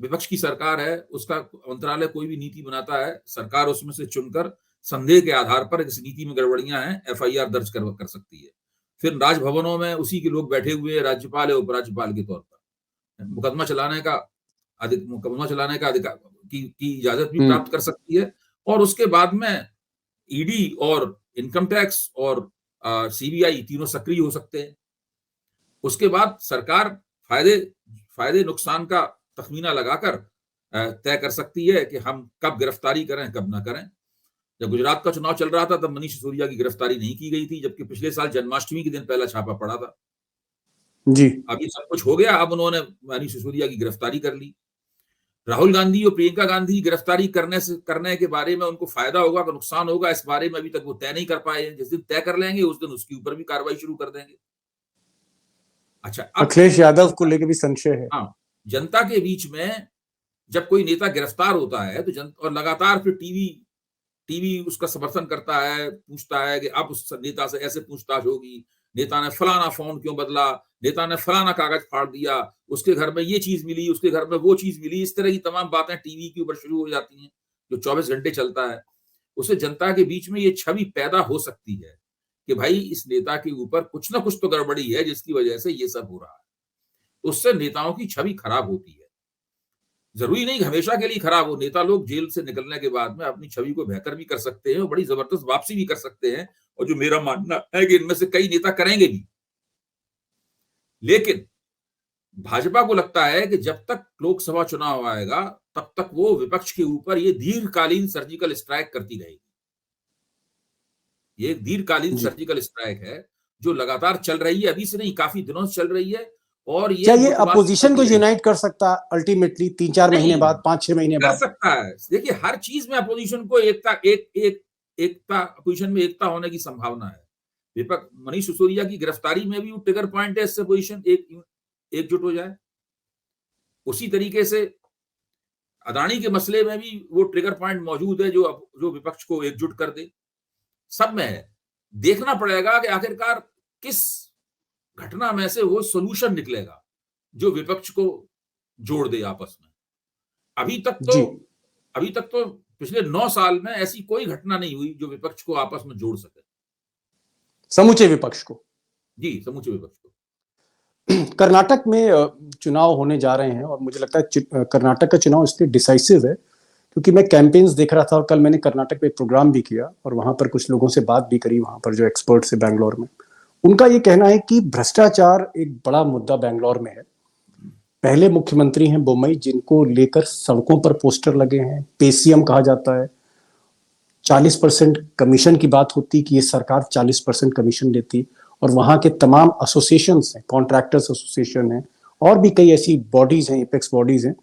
विपक्ष की सरकार है, उसका मंत्रालय कोई भी नीति बनाता है, सरकार उसमें से चुनकर संदेह के आधार पर इस नीति में गड़बड़ियां हैं, एफआईआर दर्ज कर सकती है। फिर राजभवनों में उसी के लोग बैठे हुए, राज्यपाल या उपराज्यपाल के तौर पर मुकदमा चलाने का अधिकार की इजाजत भी प्राप्त कर सकती है। और उसके बाद में ईडी और इनकम टैक्स और सीबीआई तीनों सक्रिय हो सकते हैं। उसके बाद सरकार फायदे नुकसान का तखमीना लगाकर तय कर सकती है कि हम कब गिरफ्तारी करें, कब ना करें। जब गुजरात का चुनाव चल रहा था तब मनीष सिसोदिया की गिरफ्तारी नहीं की गई थी, जबकि पिछले साल जन्माष्टमी के दिन पहला छापा पड़ा था। जी, अब ये सब कुछ हो गया, अब उन्होंने मनीष सिसोदिया की गिरफ्तारी कर ली। राहुल गांधी और प्रियंका गांधी की गिरफ्तारी करने के बारे में उनको फायदा होगा कि नुकसान होगा, इस बारे में अभी तक वो तय नहीं कर पाए हैं। जिस दिन तय कर लेंगे उस दिन उसके ऊपर भी कार्रवाई शुरू कर देंगे। अच्छा, अखिलेश यादव को लेकर भी संशय है। हाँ, जनता के बीच में जब कोई नेता गिरफ्तार होता है तो और लगातार फिर टीवी उसका समर्थन करता है, पूछता है कि अब उस नेता से ऐसे पूछताछ होगी, नेता ने फलाना फोन क्यों बदला, नेता ने फलाना कागज फाड़ दिया, उसके घर में ये चीज मिली, उसके घर में वो चीज मिली, इस तरह की तमाम बातें टीवी के ऊपर शुरू हो जाती हैं, जो 24 घंटे चलता है। उससे जनता के बीच में ये छवि पैदा हो सकती है कि भाई इस नेता के ऊपर कुछ ना कुछ तो गड़बड़ी है जिसकी वजह से ये सब हो रहा है। उससे नेताओं की छवि खराब होती है। जरूरी नहीं हमेशा के लिए खराब हो, नेता लोग जेल से निकलने के बाद में अपनी छवि को बेहतर भी कर सकते हैं और बड़ी जबरदस्त वापसी भी कर सकते हैं, और जो मेरा मानना है कि इनमें से कई नेता करेंगे भी। लेकिन भाजपा को लगता है कि जब तक लोकसभा चुनाव आएगा तब तक वो विपक्ष के ऊपर ये दीर्घकालीन सर्जिकल स्ट्राइक करती रहेगी। ये एक दीर्घकालीन सर्जिकल स्ट्राइक है जो लगातार चल रही है, अभी से नहीं, काफी दिनों से चल रही है। और क्या ये अपोजिशन को यूनाइट कर सकता है अल्टीमेटली 3-4 महीने बाद, 5-6 महीने बाद? कर सकता है। देखिए, हर चीज में अपोजिशन को एकता अपोजिशन में एकता होने की संभावना है। विपक्ष मनीष सिसोदिया की गिरफ्तारी में भी वो ट्रिगर पॉइंट है, इससे अपोजिशन एकजुट हो जाए। उसी तरीके से अदानी के मसले में भी वो ट्रिगर पॉइंट मौजूद है जो विपक्ष को एकजुट कर दे। सब में है, देखना पड़ेगा कि आखिरकार किस घटना में से वो सोल्यूशन निकलेगा जो विपक्ष को जोड़ दे आपस में। अभी तक तो पिछले 9 साल में ऐसी कोई घटना नहीं हुई जो विपक्ष को आपस में जोड़ सके, समूचे विपक्ष को। जी, समूचे विपक्ष को। कर्नाटक में चुनाव होने जा रहे हैं और मुझे लगता है कर्नाटक का चुनाव इसलिए डिसाइसिव है क्योंकि मैं कैंपेन्स देख रहा था और कल मैंने कर्नाटक में एक प्रोग्राम भी किया और वहां पर कुछ लोगों से बात भी करी, वहां पर जो एक्सपर्ट्स है बैंगलोर में। उनका ये कहना है कि भ्रष्टाचार एक बड़ा मुद्दा बैंगलोर में है। पहले मुख्यमंत्री हैं बोम्मई, जिनको लेकर सड़कों पर पोस्टर लगे हैं, पेसीएम कहा जाता है। 40% कमीशन की बात होती कि ये सरकार 40% कमीशन देती, और वहां के तमाम एसोसिएशंस हैं, कॉन्ट्रैक्टर्स एसोसिएशन है और भी कई ऐसी बॉडीज हैं, एपेक्स बॉडीज हैं।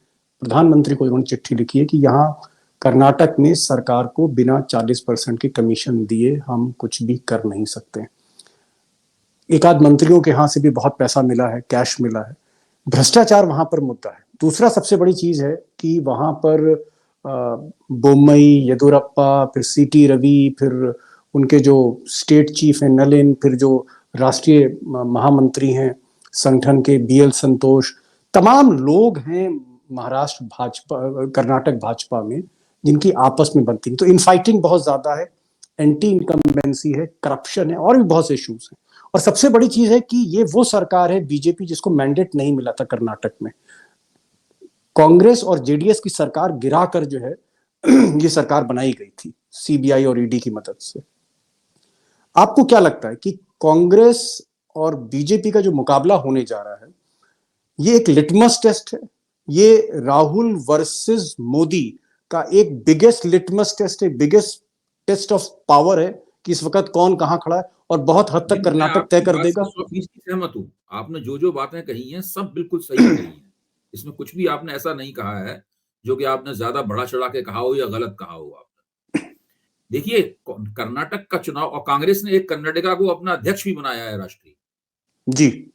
प्रधानमंत्री को उन्होंने चिट्ठी लिखी है कि यहाँ कर्नाटक में सरकार को बिना 40% के कमीशन दिए हम कुछ भी कर नहीं सकते। एक आध मंत्रियों के यहाँ से भी बहुत पैसा मिला है, कैश मिला है। भ्रष्टाचार वहां पर मुद्दा है। दूसरा सबसे बड़ी चीज है कि वहां पर बोम्मई, येदुरप्पा, फिर सीटी रवि, फिर उनके जो स्टेट चीफ हैं नलिन, फिर जो राष्ट्रीय महामंत्री हैं संगठन के बीएल संतोष, तमाम लोग हैं महाराष्ट्र भाजपा, कर्नाटक भाजपा में, जिनकी आपस में बनती है। तो इनफाइटिंग बहुत ज्यादा है, एंटी इनकम्बेंसी है, करप्शन है और भी बहुत से इश्यूज हैं। और सबसे बड़ी चीज है कि ये वो सरकार है बीजेपी जिसको मैंडेट नहीं मिला था कर्नाटक में। कांग्रेस और जेडीएस की सरकार गिरा कर जो है ये सरकार बनाई गई थी सीबीआई और ईडी की मदद से। आपको क्या लगता है कि कांग्रेस और बीजेपी का जो मुकाबला होने जा रहा है ये एक लिटमस टेस्ट है, ये राहुल वर्सेस मोदी का एक बिगेस्ट लिटमस टेस्ट है, बिगेस्ट टेस्ट ऑफ पावर है कि इस वक्त कौन कहां खड़ा है, और बहुत हद तक कर्नाटक तय कर देगा? 100% सहमत हूं। आपने जो बातें कही हैं सब बिल्कुल सही कही हैं, इसमें कुछ भी आपने ऐसा नहीं कहा है जो कि आपने ज्यादा बढ़ा चढ़ा के कहा हो या गलत कहा हो आपने। देखिए, कर्नाटक का चुनाव, और कांग्रेस ने एक कर्नाटका को अपना अध्यक्ष भी बनाया है राष्ट्रीय। जी।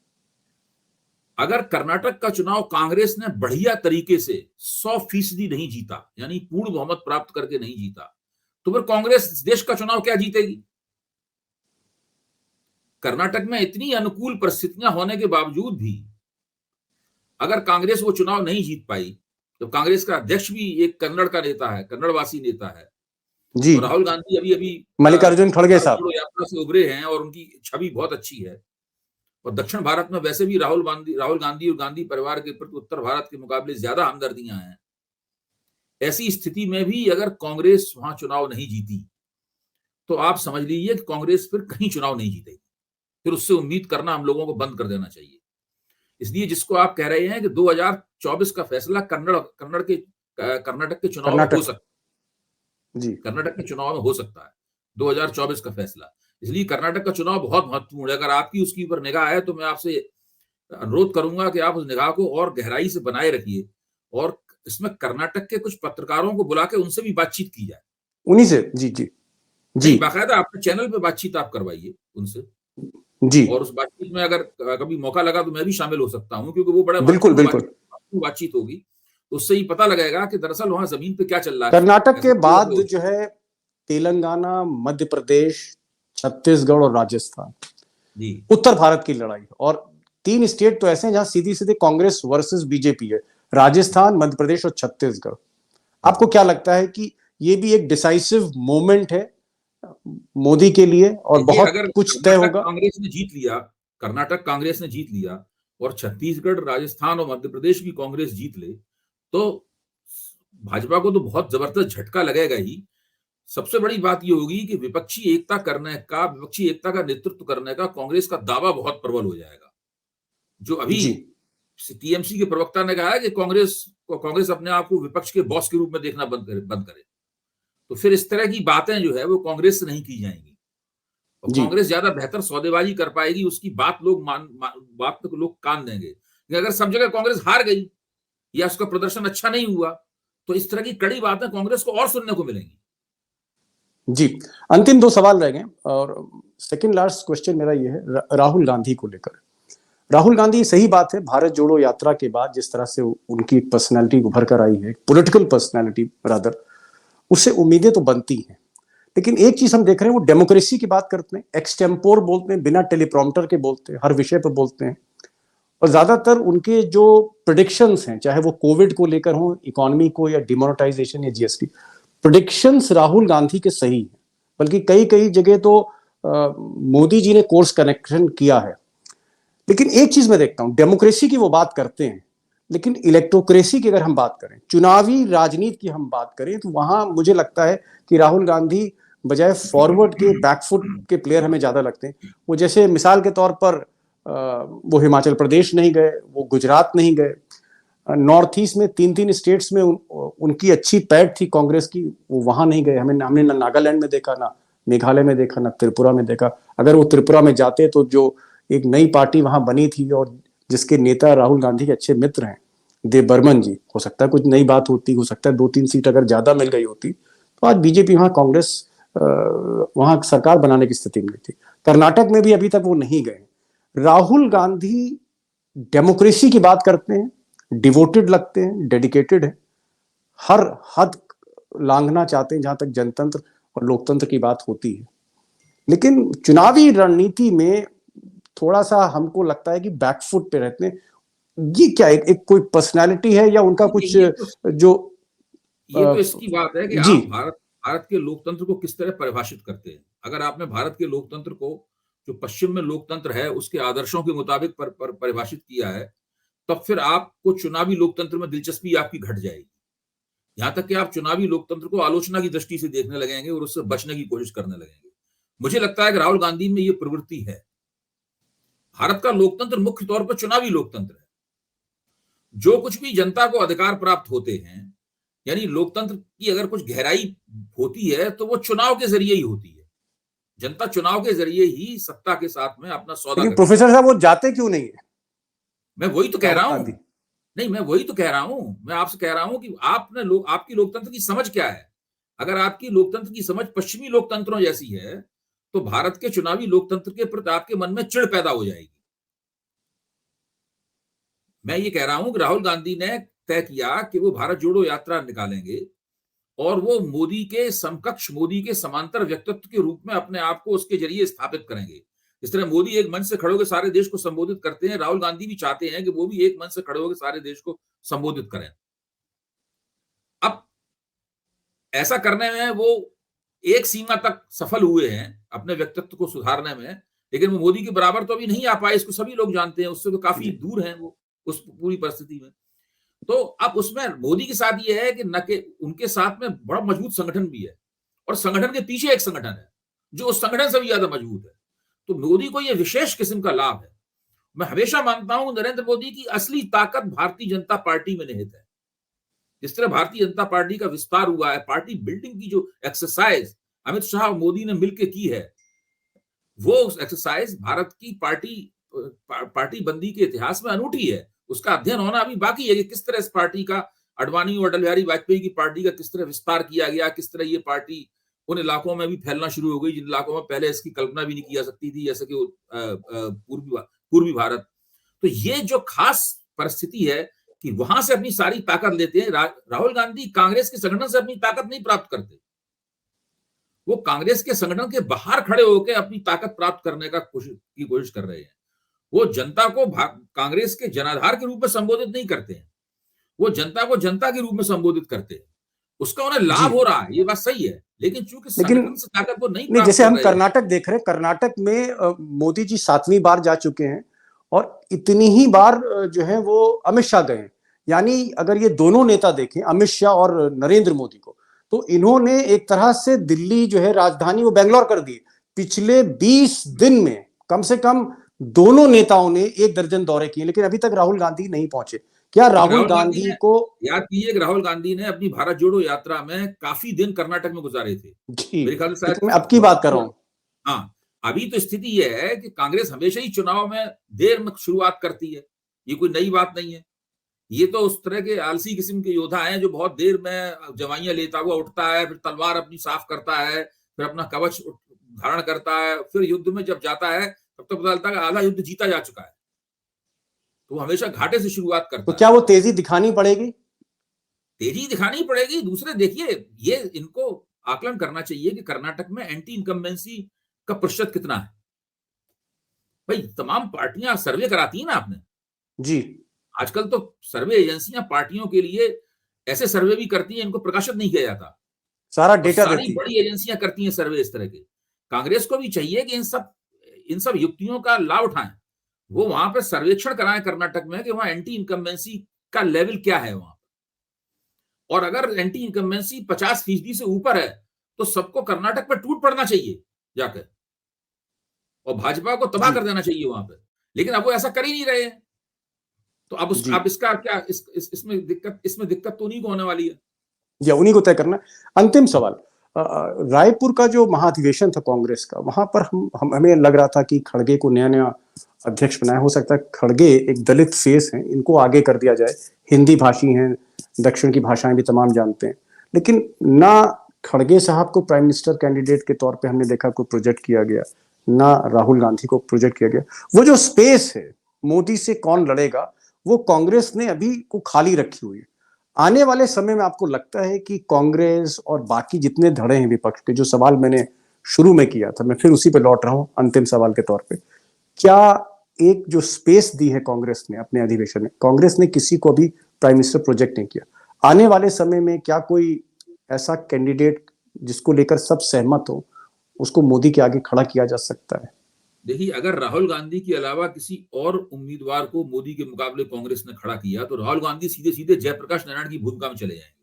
अगर कर्नाटक का चुनाव कांग्रेस ने बढ़िया तरीके से 100% नहीं जीता, यानी पूर्ण बहुमत प्राप्त करके नहीं जीता, तो फिर कांग्रेस देश का चुनाव क्या जीतेगी? कर्नाटक में इतनी अनुकूल परिस्थितियां होने के बावजूद भी अगर कांग्रेस वो चुनाव नहीं जीत पाई, तो कांग्रेस का अध्यक्ष भी एक कन्नड़ का नेता है, कन्नड़वासी नेता है। जी। तो राहुल गांधी अभी अभी मल्लिकार्जुन खड़गे साहब जोड़ो यात्रा से उभरे हैं और उनकी छवि बहुत अच्छी है। और दक्षिण भारत में वैसे भी राहुल गांधी और गांधी परिवार के प्रति उत्तर भारत के मुकाबले ज्यादा हमदर्दियां हैं। ऐसी स्थिति में भी अगर कांग्रेस वहां चुनाव नहीं जीती, तो आप समझ लीजिए कि कांग्रेस फिर कहीं चुनाव नहीं जीतेगी। फिर उससे उम्मीद करना हम लोगों को बंद कर देना चाहिए। इसलिए जिसको आप कह रहे हैं कि 2024 का फैसला कर्नाटक के चुनाव में हो सकता है, जी, कर्नाटक के चुनाव में हो सकता है 2024 का फैसला। इसलिए कर्नाटक का चुनाव बहुत महत्वपूर्ण है। अगर आपकी उसकी ऊपर निगाह है, तो मैं आपसे अनुरोध करूंगा कि आप उस निगाह को और गहराई से बनाए रखिए, और इसमें कर्नाटक के कुछ पत्रकारों को बुला के उनसे भी बातचीत की जाए, उन्हीं से। जी जी जी बाकायदा अपने चैनल पे बातचीत आप करवाइए उनसे। जी, और उस बातचीत में अगर कभी मौका लगा तो मैं भी शामिल हो सकता हूं, क्योंकि वो बड़ा बिल्कुल बिल्कुल। बातचीत होगी, तो उससे ही पता लगेगा कि दरअसल वहां जमीन पे क्या चल रहा है। कर्नाटक के बाद जो है तेलंगाना, मध्य प्रदेश, छत्तीसगढ़ और राजस्थान, जी, उत्तर भारत की लड़ाई। और 3 स्टेट तो ऐसे हैं जहां सीधी सीधे कांग्रेस वर्सेस बीजेपी है, राजस्थान, मध्य प्रदेश और छत्तीसगढ़। आपको क्या लगता है कि ये भी एक डिसाइसिव मोमेंट है मोदी के लिए और बहुत अगर कुछ तय होगा? कांग्रेस ने जीत लिया, कर्नाटक कांग्रेस ने जीत लिया, और छत्तीसगढ़, राजस्थान और मध्य प्रदेश भी कांग्रेस जीत ले, तो भाजपा को तो बहुत जबरदस्त झटका लगेगा ही। सबसे बड़ी बात यह होगी कि विपक्षी एकता का नेतृत्व करने का कांग्रेस का दावा बहुत प्रबल हो जाएगा। जो अभी टीएमसी के प्रवक्ता ने कहा है कि कांग्रेस अपने आप को विपक्ष के बॉस के रूप में देखना बंद करे। तो फिर इस तरह की बातें जो है वो कांग्रेस से नहीं की जाएंगी, और कांग्रेस ज्यादा बेहतर सौदेबाजी कर पाएगी, उसकी बात बात पे लोग कान देंगे। अगर सब जगह कांग्रेस हार गई या उसका प्रदर्शन अच्छा नहीं हुआ, तो इस तरह की कड़ी बातें कांग्रेस को और सुनने को मिलेंगी। जी, अंतिम 2 सवाल रह गए, और सेकंड लास्ट क्वेश्चन मेरा ये है राहुल गांधी को लेकर। राहुल गांधी, सही बात है, भारत जोड़ो यात्रा के बाद जिस तरह से उनकी पर्सनालिटी उभर कर आई है, पॉलिटिकल पर्सनालिटी रादर, उससे उम्मीदें तो बनती हैं। लेकिन एक चीज हम देख रहे हैं, वो डेमोक्रेसी की बात करते हैं, एक्सटेम्पोर बोलते हैं, बिना टेलीप्रॉम्प्टर के बोलते हैं, हर विषय पर बोलते हैं। और ज्यादातर उनके जो प्रेडिक्शंस हैं, चाहे वो कोविड को लेकर हो, इकोनॉमी को, या डिमोनेटाइजेशन या जीएसटी, प्रेडिक्शंस राहुल गांधी के सही हैं। बल्कि कई कई जगह तो मोदी जी ने कोर्स कनेक्शन किया है। लेकिन एक चीज मैं देखता हूं, डेमोक्रेसी की वो बात करते हैं, लेकिन इलेक्टोक्रेसी की अगर हम बात करें, चुनावी राजनीति की हम बात करें, तो वहां मुझे लगता है कि राहुल गांधी बजाय फॉरवर्ड के बैकफुट के प्लेयर हमें ज्यादा लगते हैं। वो जैसे मिसाल के तौर पर वो हिमाचल प्रदेश नहीं गए, वो गुजरात नहीं गए, नॉर्थ ईस्ट में 3 स्टेट्स में उनकी अच्छी पैठ थी कांग्रेस की, वो वहां नहीं गए। हमने ना नागालैंड में देखा, ना मेघालय में देखा, ना त्रिपुरा में देखा। अगर वो त्रिपुरा में जाते तो जो एक नई पार्टी वहां बनी थी और जिसके नेता राहुल गांधी के अच्छे मित्र हैं, देव बर्मन जी, हो सकता है कुछ नई बात होती, हो सकता है 2-3 सीट अगर ज्यादा मिल गई होती, तो आज बीजेपी वहां कांग्रेस वहां सरकार बनाने की स्थिति में थी। कर्नाटक में भी अभी तक वो नहीं गए। राहुल गांधी डेमोक्रेसी की बात करते हैं, डिवोटेड लगते हैं, डेडिकेटेड है, हर हद लांघना चाहते हैं जहां तक जनतंत्र और लोकतंत्र की बात होती है। लेकिन चुनावी रणनीति में थोड़ा सा हमको लगता है कि बैकफुट पे रहते हैं। ये क्या एक कोई पर्सनालिटी है या उनका कुछ जो ये तो इसकी बात है कि आप भारत के लोकतंत्र को किस तरह परिभाषित करते हैं। अगर आपने भारत के लोकतंत्र को, जो पश्चिम में लोकतंत्र है, उसके आदर्शों के मुताबिक परिभाषित किया है, तब फिर आपको चुनावी लोकतंत्र में दिलचस्पी आपकी घट जाएगी। यहां तक कि आप चुनावी लोकतंत्र को आलोचना की दृष्टि से देखने लगेंगे और उससे बचने की कोशिश करने लगेंगे। मुझे लगता है कि राहुल गांधी में यह प्रवृत्ति है। भारत का लोकतंत्र मुख्य तौर पर चुनावी लोकतंत्र है। जो कुछ भी जनता को अधिकार प्राप्त होते हैं, यानी लोकतंत्र की अगर कुछ गहराई होती है, तो वो चुनाव के जरिए ही होती है। जनता चुनाव के जरिए ही सत्ता के साथ में अपना सौदा। लेकिन प्रोफेसर साहब, वो जाते क्यों नहीं है? मैं वही तो कह रहा हूं, नहीं, मैं वही तो कह रहा हूं, मैं आपसे कह रहा हूं कि आपकी लोकतंत्र की समझ क्या है। अगर आपकी लोकतंत्र की समझ पश्चिमी लोकतंत्रों जैसी है, तो भारत के चुनावी लोकतंत्र के प्रति आपके मन में चिढ़ पैदा हो जाएगी। मैं ये कह रहा हूं कि राहुल गांधी ने तय किया कि वो भारत जोड़ो यात्रा निकालेंगे और वो मोदी के समकक्ष, मोदी के समांतर व्यक्तित्व के रूप में अपने आप को उसके जरिए स्थापित करेंगे। जिस तरह मोदी एक मंच से खड़े होकर सारे देश को संबोधित करते हैं, राहुल गांधी भी चाहते हैं कि वो भी एक मंच से खड़े होकर सारे देश को संबोधित करें। अब ऐसा करने में वो एक सीमा तक सफल हुए हैं अपने व्यक्तित्व को सुधारने में, लेकिन वो मोदी के बराबर तो अभी नहीं आ पाए, इसको सभी लोग जानते हैं, उससे तो काफी दूर हैं वो उस पूरी परिस्थिति में। तो अब उसमें मोदी के साथ ये है कि न कि उनके साथ में बड़ा मजबूत संगठन भी है और संगठन के पीछे एक संगठन है जो उस संगठन से भी ज्यादा मजबूत है। तो मोदी को ये विशेष किस्म का लाभ है। मैं हमेशा मानता हूं नरेंद्र मोदी की असली ताकत भारतीय जनता पार्टी में निहित है। जिस तरह भारतीय जनता पार्टी का विस्तार हुआ है, पार्टी बिल्डिंग की जो एक्सरसाइज अमित शाह और मोदी ने मिलकर की है, वो एक्सरसाइज भारत की पार्टी बंदी के इतिहास में अनूठी है। उसका अध्ययन होना अभी बाकी है कि किस तरह इस पार्टी का, अडवाणी और अटल बिहारी वाजपेयी की पार्टी का किस तरह विस्तार किया गया, किस तरह ये पार्टी उन इलाकों में भी फैलना शुरू हो गई जिन इलाकों में पहले इसकी कल्पना भी नहीं की जा सकती थी, जैसे कि पूर्वी भारत। तो ये जो खास परिस्थिति है कि वहां से अपनी सारी ताकत लेते हैं। राहुल गांधी कांग्रेस के संगठन से अपनी ताकत नहीं प्राप्त करते, वो कांग्रेस के संगठन के बाहर खड़े होकर अपनी ताकत प्राप्त करने की कोशिश कर रहे हैं। वो जनता को कांग्रेस के जनाधार के रूप में संबोधित नहीं करते हैं, वो जनता को जनता के रूप में संबोधित करते हैं। उसका उन्हें लाभ हो रहा है, ये बात सही है, लेकिन चूंकि संगठन से ताकत वो नहीं प्राप्त जैसे कर हम रहे कर्नाटक देख रहे हैं, कर्नाटक में मोदी जी 7वीं बार जा चुके हैं और इतनी ही बार जो है वो अमित शाह गए हैं। यानी अगर ये दोनों नेता देखें, अमित शाह और नरेंद्र मोदी को, तो इन्होंने एक तरह से दिल्ली जो है राजधानी वो बेंगलोर कर दी। पिछले 20 दिन में कम से कम दोनों नेताओं ने 1 दर्जन दौरे किए, लेकिन अभी तक राहुल गांधी नहीं पहुंचे। क्या राहुल गांधी को याद कीजिए कि राहुल गांधी ने अपनी भारत जोड़ो यात्रा में काफी दिन कर्नाटक में गुजारे थे। मेरे ख्याल से मैं अब की बात कर रहा हूं। हाँ, अभी तो स्थिति यह है कि कांग्रेस हमेशा ही चुनाव में देर में शुरुआत करती है, ये कोई नई बात नहीं है। ये तो उस तरह के आलसी किस्म के योद्धा हैं जो बहुत देर में जवाइयां लेता हुआ उठता है, फिर तलवार अपनी साफ करता है, फिर अपना कवच धारण करता है, फिर युद्ध में जब जाता है तब तक पता चलता है आधा युद्ध जीता जा चुका है। तो वो हमेशा घाटे से शुरुआत करता है। तो क्या वो तेजी दिखानी पड़ेगी? तेजी दिखानी पड़ेगी। दूसरे देखिए, ये इनको आकलन करना चाहिए कि कर्नाटक में एंटी इनकम्बेंसी का प्रतिशत कितना है। भाई तमाम पार्टियां सर्वे कराती है ना आपने जी। आजकल तो सर्वे एजेंसियां पार्टियों के लिए ऐसे सर्वे भी करती हैं, इनको प्रकाशित नहीं किया जाता, सारा डेटा सारी देती है। बड़ी एजेंसियां करती हैं सर्वे इस तरह के। कांग्रेस को भी चाहिए कि इन सब युक्तियों का लाभ उठाएं, वो वहां पर सर्वेक्षण कराएं कर्नाटक में कि वहां एंटी इनकम्बेंसी का लेवल क्या है वहां, और अगर एंटी इनकम्बेंसी 50% से ऊपर है तो सबको कर्नाटक पर टूट पड़ना चाहिए जाकर और भाजपा को तबाह कर देना चाहिए वहां पर। लेकिन अब वो ऐसा कर ही नहीं रहे हैं। तो अब इसका क्या इसमें दिक्कत तो उन्हीं को होने वाली है, या उन्हीं को तय करना। अंतिम सवाल, रायपुर का जो महाधिवेशन था कांग्रेस का, वहां पर हमें लग रहा था कि खड़गे को नया अध्यक्ष बनाया। हो सकता है खड़गे एक दलित फेस हैं, इनको आगे कर दिया जाए, हिंदी भाषी हैं, दक्षिण की भाषाएं भी तमाम जानते हैं, लेकिन ना खड़गे साहब को प्राइम मिनिस्टर कैंडिडेट के तौर पे हमने देखा कोई प्रोजेक्ट किया गया, ना राहुल गांधी को प्रोजेक्ट किया गया। वो जो स्पेस है मोदी से कौन लड़ेगा, वो कांग्रेस ने अभी को खाली रखी हुई है। आने वाले समय में आपको लगता है कि कांग्रेस और बाकी जितने धड़े हैं विपक्ष के, जो सवाल मैंने शुरू में किया था, मैं फिर उसी पे लौट रहा हूं अंतिम सवाल के तौर पे, क्या एक जो स्पेस दी है कांग्रेस ने अपने अधिवेशन में, कांग्रेस ने किसी को भी प्राइम मिनिस्टर प्रोजेक्ट नहीं किया। आने वाले समय में क्या कोई ऐसा कैंडिडेट जिसको लेकर सब सहमत हो, उसको मोदी के आगे खड़ा किया जा सकता है? देखिए, अगर राहुल गांधी के अलावा किसी और उम्मीदवार को मोदी के मुकाबले कांग्रेस ने खड़ा किया तो राहुल गांधी सीधे सीधे जयप्रकाश नारायण की भूमिका में चले जाएंगे।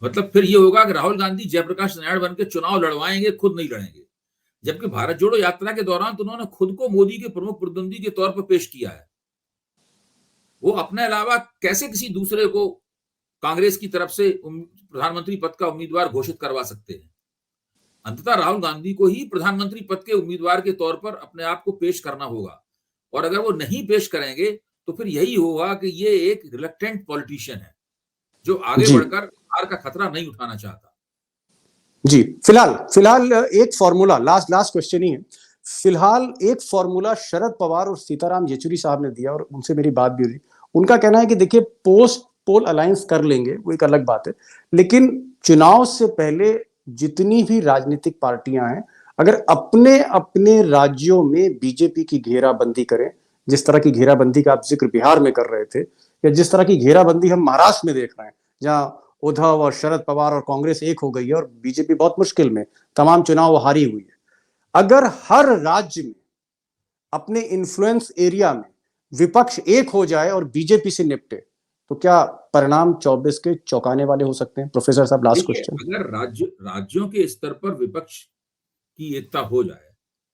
मतलब फिर ये होगा कि राहुल गांधी जयप्रकाश नारायण बनकर चुनाव लड़वाएंगे, खुद नहीं लड़ेंगे। जबकि भारत जोड़ो यात्रा के दौरान तो उन्होंने खुद को मोदी के प्रमुख प्रतिद्वंदी के तौर पर पेश किया है। वो अपने अलावा कैसे किसी दूसरे को कांग्रेस की तरफ से प्रधानमंत्री पद का उम्मीदवार घोषित करवा सकते हैं? अंततः राहुल गांधी को ही प्रधानमंत्री पद के उम्मीदवार के तौर पर अपने आप को पेश करना होगा, और अगर वो नहीं पेश करेंगे तो फिर यही होगा कि ये एक रिलक्टेंट पॉलिटिशियन है जो आगे जी बढ़कर हार का खतरा नहीं उठाना चाहता। जी, फिलहाल फिलहाल एक फॉर्मूला, लास्ट क्वेश्चन ही है। फिलहाल एक फॉर्मूला शरद पवार और सीताराम येचुरी साहब ने दिया और उनसे मेरी बात भी हुई। उनका कहना है कि देखिए पोस्ट पोल अलायंस कर लेंगे, वो एक अलग बात है, लेकिन चुनाव से पहले जितनी भी राजनीतिक पार्टियां हैं, अगर अपने अपने राज्यों में बीजेपी की घेराबंदी करें, जिस तरह की घेराबंदी का आप जिक्र बिहार में कर रहे थे, या जिस तरह की घेराबंदी हम महाराष्ट्र में देख रहे हैं, जहां उद्धव और शरद पवार और कांग्रेस एक हो गई है और बीजेपी बहुत मुश्किल में तमाम चुनाव हारी हुई है। अगर हर राज्य में अपने इन्फ्लुएंस एरिया में विपक्ष एक हो जाए और बीजेपी से निपटे, तो क्या परिणाम 24 के चौंकाने वाले हो सकते हैं? प्रोफेसर साहब, लास्ट देखिए, क्वेश्चन। अगर राज्यों के स्तर पर विपक्ष की एकता हो जाए,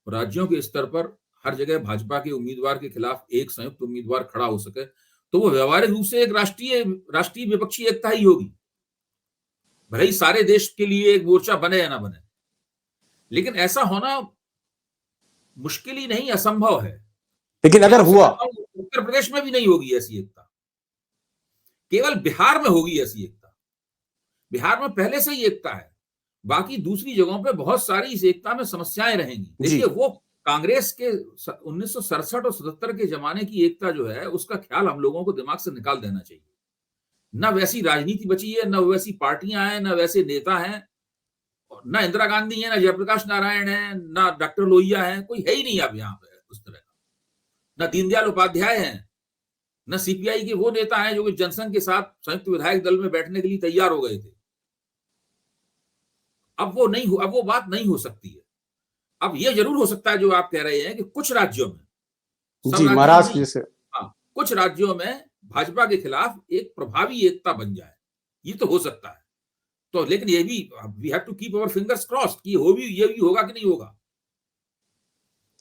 राज्यों के स्तर पर हर जगह भाजपा के उम्मीदवार के खिलाफ एक संयुक्त उम्मीदवार खड़ा हो सके, तो वो व्यवहारिक रूप से एक राष्ट्रीय विपक्षी एकता ही होगी। भले ही सारे देश के लिए एक मोर्चा बने या ना बने, लेकिन ऐसा होना मुश्किल ही नहीं, असंभव है। लेकिन अगर हुआ, उत्तर प्रदेश में भी नहीं होगी ऐसी एकता, केवल बिहार में होगी ऐसी एकता। बिहार में पहले से ही एकता है, बाकी दूसरी जगहों पे बहुत सारी इस एकता में समस्याएं रहेंगी। देखिए, वो कांग्रेस के 1967 और 77 के जमाने की एकता जो है, उसका ख्याल हम लोगों को दिमाग से निकाल देना चाहिए। न वैसी राजनीति बची है, न वैसी पार्टियां हैं, न वैसे नेता हैं, न इंदिरा गांधी है, न जयप्रकाश नारायण है, न डॉक्टर लोहिया है, कोई है ही नहीं अब यहाँ पे उस तरह का। न दीनदयाल उपाध्याय हैं, न सीपीआई के वो नेता हैं जो कि जनसंघ के साथ संयुक्त विधायक दल में बैठने के लिए तैयार हो गए थे। अब वो बात नहीं हो सकती है। अब ये जरूर हो सकता है जो आप कह रहे हैं कि कुछ राज्यों में, सब जी राज्यों में महाराष्ट्र नहीं, जैसे, हाँ, कुछ राज्यों में भाजपा के खिलाफ एक प्रभावी एकता बन जाए, ये तो हो सकता है। तो लेकिन ये भी we have to keep our fingers crossed कि ये भी होगा कि नहीं होगा।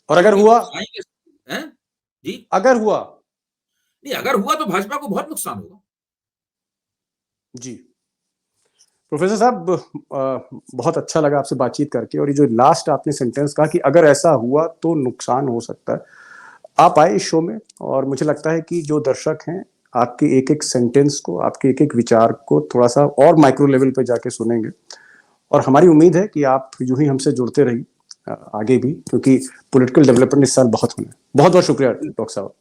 और अगर हुआ, हैं जी, अगर हुआ, नहीं अगर हुआ तो भाजपा को बहुत नुकसान होगा। जी प्रोफेसर साहब, बहुत अच्छा लगा आपसे बातचीत करके, और ये जो लास्ट आपने सेंटेंस कहा कि अगर ऐसा हुआ तो नुकसान हो सकता है। आप आए इस शो में और मुझे लगता है कि जो दर्शक हैं आपके एक एक सेंटेंस को, आपके एक एक विचार को थोड़ा सा और माइक्रो लेवल पे जाके सुनेंगे, और हमारी उम्मीद है कि आप यूं ही हमसे जुड़ते रहिए आगे भी, क्योंकि पॉलिटिकल डेवलपमेंट इस साल बहुत होना है। बहुत बहुत शुक्रिया डॉक्टर साहब।